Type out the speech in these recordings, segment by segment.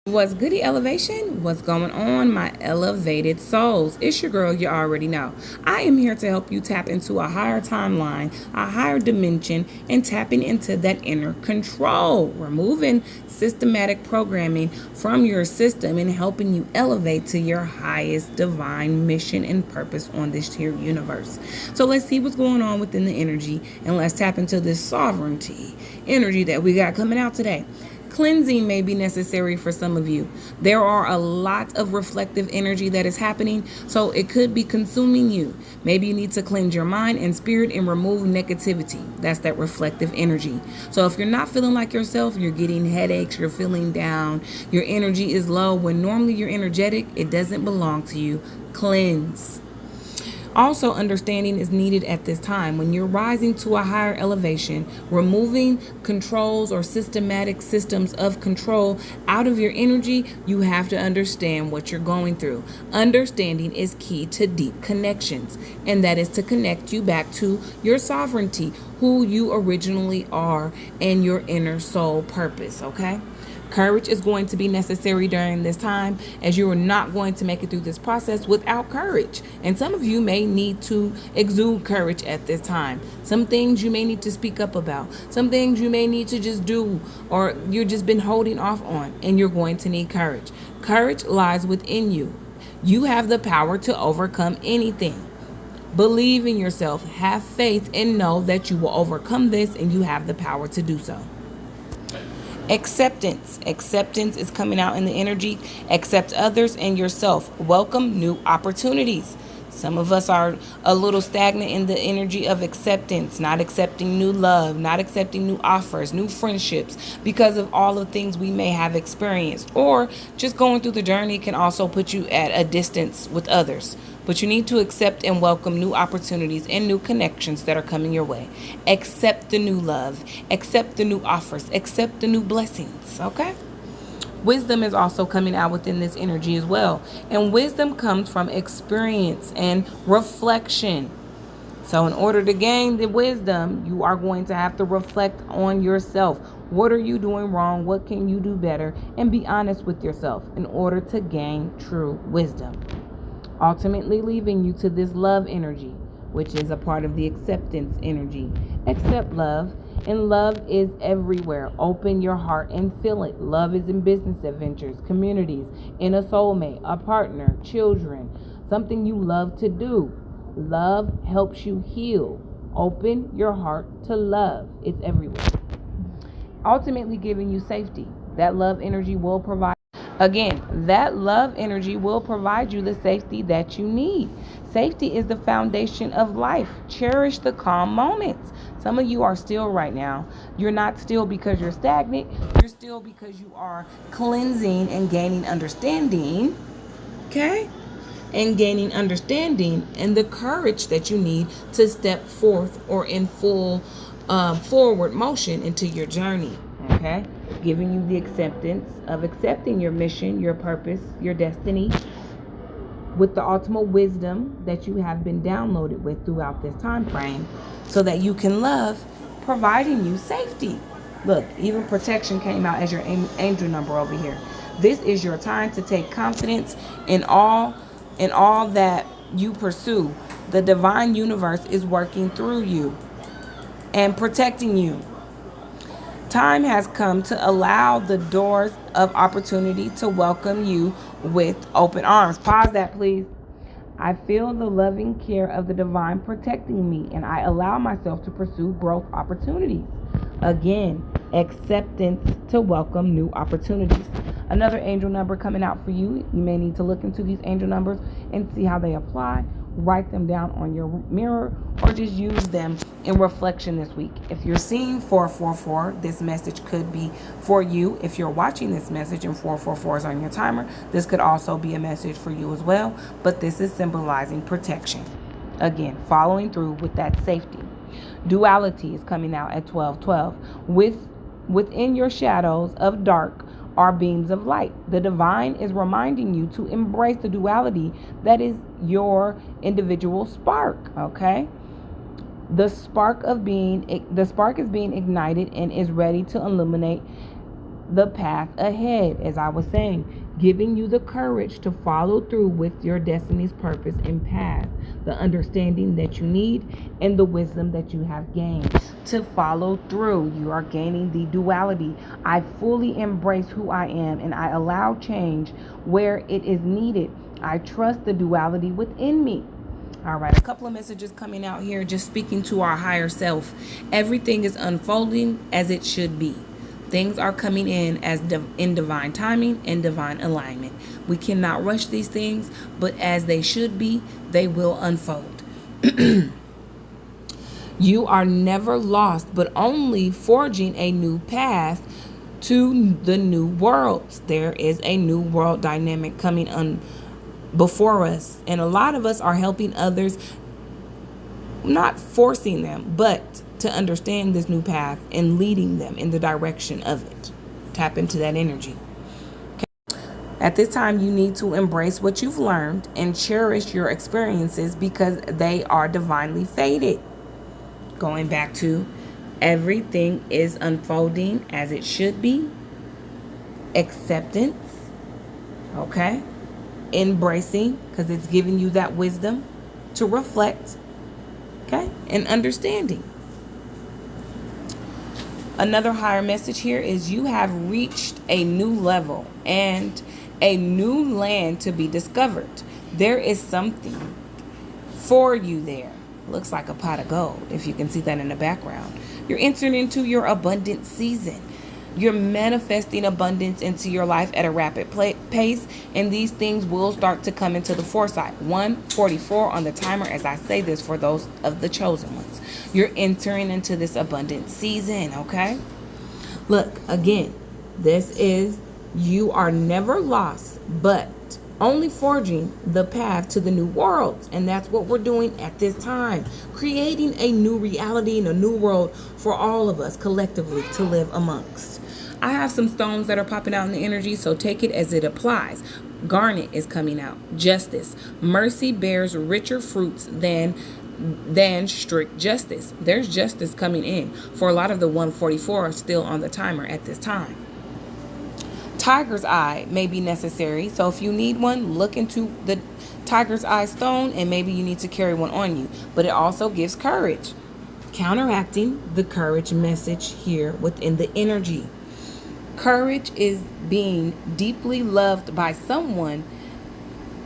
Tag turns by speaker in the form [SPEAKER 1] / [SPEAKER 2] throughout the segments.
[SPEAKER 1] What's goody elevation? What's going on, my elevated souls? It's your girl, you already know. I am here to help you tap into a higher timeline, a higher dimension, and tapping into that inner control, removing systematic programming from your system and helping you elevate to your highest divine mission and purpose on this here universe. So let's see what's going on within the energy, and let's tap into this sovereignty energy that we got coming out today. Cleansing may be necessary for some of you. There are a lot of reflective energy that is happening, so it could be consuming you. Maybe you need to cleanse your mind and spirit and remove negativity. That's that reflective energy. So if you're not feeling like yourself, you're getting headaches, you're feeling down, your energy is low, when normally you're energetic, it doesn't belong to you. Cleanse. Also, understanding is needed at this time. When you're rising to a higher elevation, removing controls or systematic systems of control out of your energy, you have to understand what you're going through. Understanding is key to deep connections, and that is to connect you back to your sovereignty, who you originally are, and your inner soul purpose, okay? Courage is going to be necessary during this time, as you are not going to make it through this process without courage. And some of you may need to exude courage at this time. Some things you may need to speak up about. Some things you may need to just do, or you've just been holding off on, and you're going to need courage. Courage lies within you. You have the power to overcome anything. Believe in yourself, have faith, and know that you will overcome this, and you have the power to do so. Acceptance. Acceptance is coming out in the energy. Accept others and yourself. Welcome new opportunities. Some of us are a little stagnant in the energy of acceptance, not accepting new love, not accepting new offers, new friendships, because of all the things we may have experienced. Or just going through the journey can also put you at a distance with others. But you need to accept and welcome new opportunities and new connections that are coming your way. Accept the new love, accept the new offers, accept the new blessings, okay? Wisdom is also coming out within this energy as well. And wisdom comes from experience and reflection. So in order to gain the wisdom, you are going to have to reflect on yourself. What are you doing wrong? What can you do better? And be honest with yourself in order to gain true wisdom. Ultimately leaving you to this love energy, which is a part of the acceptance energy. Accept love, and love is everywhere. Open your heart and feel it. Love is in business adventures, communities, in a soulmate, a partner, children, something you love to do. Love helps you heal. Open your heart to love. It's everywhere. Ultimately giving you safety. That love energy will provide. Again, that love energy will provide you the safety that you need. Safety is the foundation of life. Cherish the calm moments. Some of you are still right now. You're not still because you're stagnant. You're still because you are cleansing and gaining understanding. Okay? And gaining understanding and the courage that you need to step forth or in full forward motion into your journey. Okay? Giving you the acceptance of accepting your mission, your purpose, your destiny, with the ultimate wisdom that you have been downloaded with throughout this time frame, so that you can love, providing you safety. Look, even protection came out as your angel number over here. This is your time to take confidence in all that you pursue. The divine universe is working through you and protecting you. Time has come to allow the doors of opportunity to welcome you with open arms. Pause that, please. I feel the loving care of the divine protecting me, and I allow myself to pursue growth opportunities. Again, acceptance to welcome new opportunities. Another angel number coming out for you. You may need to look into these angel numbers and see how they apply. Write them down on your mirror, or just use them in reflection this week. If you're seeing 444, this message could be for you. If you're watching this message and 444 is on your timer, this could also be a message for you as well. But this is symbolizing protection. Again, following through with that safety. Duality is coming out at 12:12. Within your shadows of dark are beams of light. The divine is reminding you to embrace the duality that is your individual spark, okay? The spark is being ignited and is ready to illuminate the path ahead, as I was saying, giving you the courage to follow through with your destiny's purpose and path, the understanding that you need, and the wisdom that you have gained to follow through. You are gaining the duality. I fully embrace who I am and I allow change where it is needed. I trust the duality within me. All right, a couple of messages coming out here, just speaking to our higher self. Everything is unfolding as it should be. Things are coming in as in divine timing and divine alignment. We cannot rush these things, but as they should be, they will unfold. You are never lost, but only forging a new path to the new worlds. There is a new world dynamic coming on before us, and a lot of us are helping others, not forcing them, but to understand this new path and leading them in the direction of it. Tap into that energy. Okay. At this time, you need to embrace what you've learned and cherish your experiences because they are divinely fated. Going back to everything is unfolding as it should be. Acceptance. Okay. Embracing, because it's giving you that wisdom to reflect. Okay. And understanding. Another higher message here is you have reached a new level and a new land to be discovered. There is something for you there. Looks like a pot of gold, if you can see that in the background. You're entering into your abundant season. You're manifesting abundance into your life at a rapid pace, and these things will start to come into the foresight. 144 on the timer as I say this for those of the chosen ones. You're entering into this abundant season, okay? Look, again, this is you are never lost, but only forging the path to the new worlds. And that's what we're doing at this time. Creating a new reality and a new world for all of us collectively to live amongst. I have some stones that are popping out in the energy, so take it as it applies. Garnet is coming out. Justice. Mercy bears richer fruits than strict justice. There's justice coming in. For a lot of the 144 are still on the timer at this time. Tiger's eye may be necessary, so if you need one, look into the tiger's eye stone, and maybe you need to carry one on you. But it also gives courage, counteracting the courage message here within the energy. Courage is being deeply loved by someone.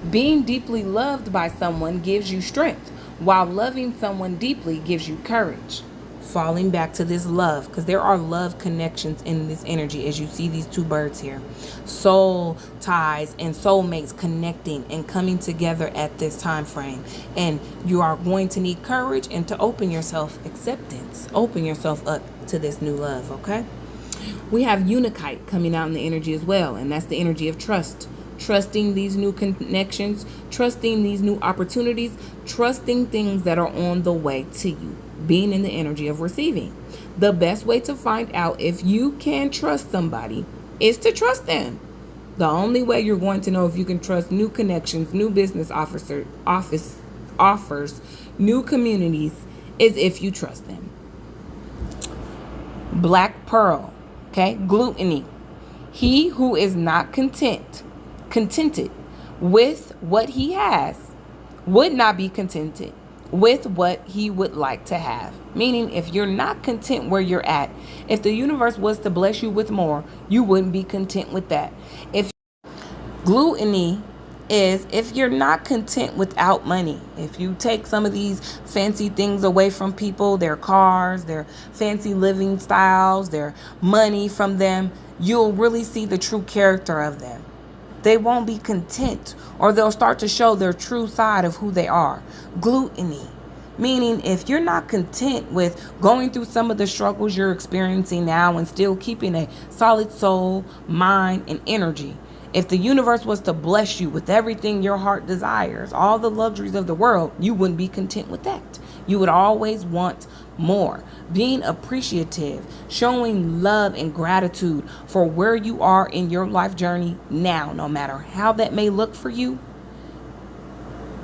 [SPEAKER 1] Being deeply loved by someone gives you strength, while loving someone deeply gives you courage. Falling back to this love, because there are love connections in this energy as you see these two birds here. Soul ties and soulmates connecting and coming together at this time frame. And you are going to need courage and to open yourself, acceptance, open yourself up to this new love, okay? We have Unikite coming out in the energy as well, and that's the energy of trust. Trusting these new connections, trusting these new opportunities, trusting things that are on the way to you. Being in the energy of receiving. The best way to find out if you can trust somebody is to trust them. The only way you're going to know if you can trust new connections, new business offers, new communities is if you trust them. Black pearl, okay? Gluttony. He who is not contented with what he has would not be contented with what he would like to have. Meaning, if you're not content where you're at, if the universe was to bless you with more, you wouldn't be content with that. If gluttony is if you're not content without money, if you take some of these fancy things away from people, their cars, their fancy living styles, their money from them, you'll really see the true character of them. They won't be content, or they'll start to show their true side of who they are. Gluttony, meaning if you're not content with going through some of the struggles you're experiencing now and still keeping a solid soul, mind, and energy, if the universe was to bless you with everything your heart desires, all the luxuries of the world, you wouldn't be content with that. You would always want more. Being appreciative, showing love and gratitude for where you are in your life journey now, no matter how that may look for you,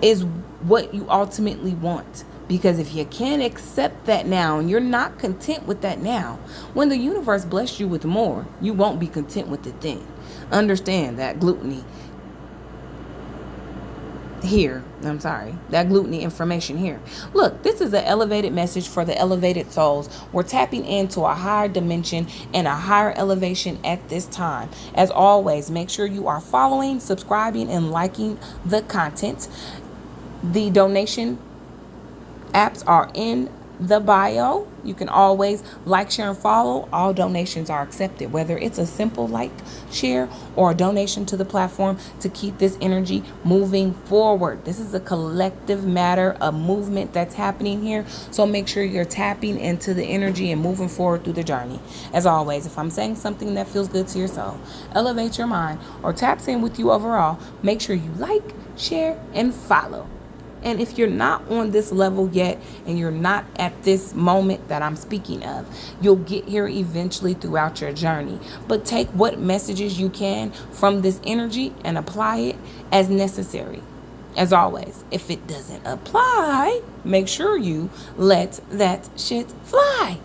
[SPEAKER 1] is what you ultimately want. Because if you can't accept that now and you're not content with that now, when the universe bless you with more, you won't be content with the thing. Understand that gluttony here. That gluttony information here. Look, this is an elevated message for the elevated souls. We're tapping into a higher dimension and a higher elevation at this time. As always, make sure you are following, subscribing, and liking the content. The donation apps are in the bio. You can always like, share, and follow. All donations are accepted, whether it's a simple like, share, or a donation to the platform to keep this energy moving forward. This is a collective matter, a movement that's happening here. So make sure you're tapping into the energy and moving forward through the journey. As always, if I'm saying something that feels good to your soul, elevate your mind, or taps in with you overall, make sure you like, share, and follow. And if you're not on this level yet and you're not at this moment that I'm speaking of, you'll get here eventually throughout your journey. But take what messages you can from this energy and apply it as necessary. As always, if it doesn't apply, make sure you let that shit fly.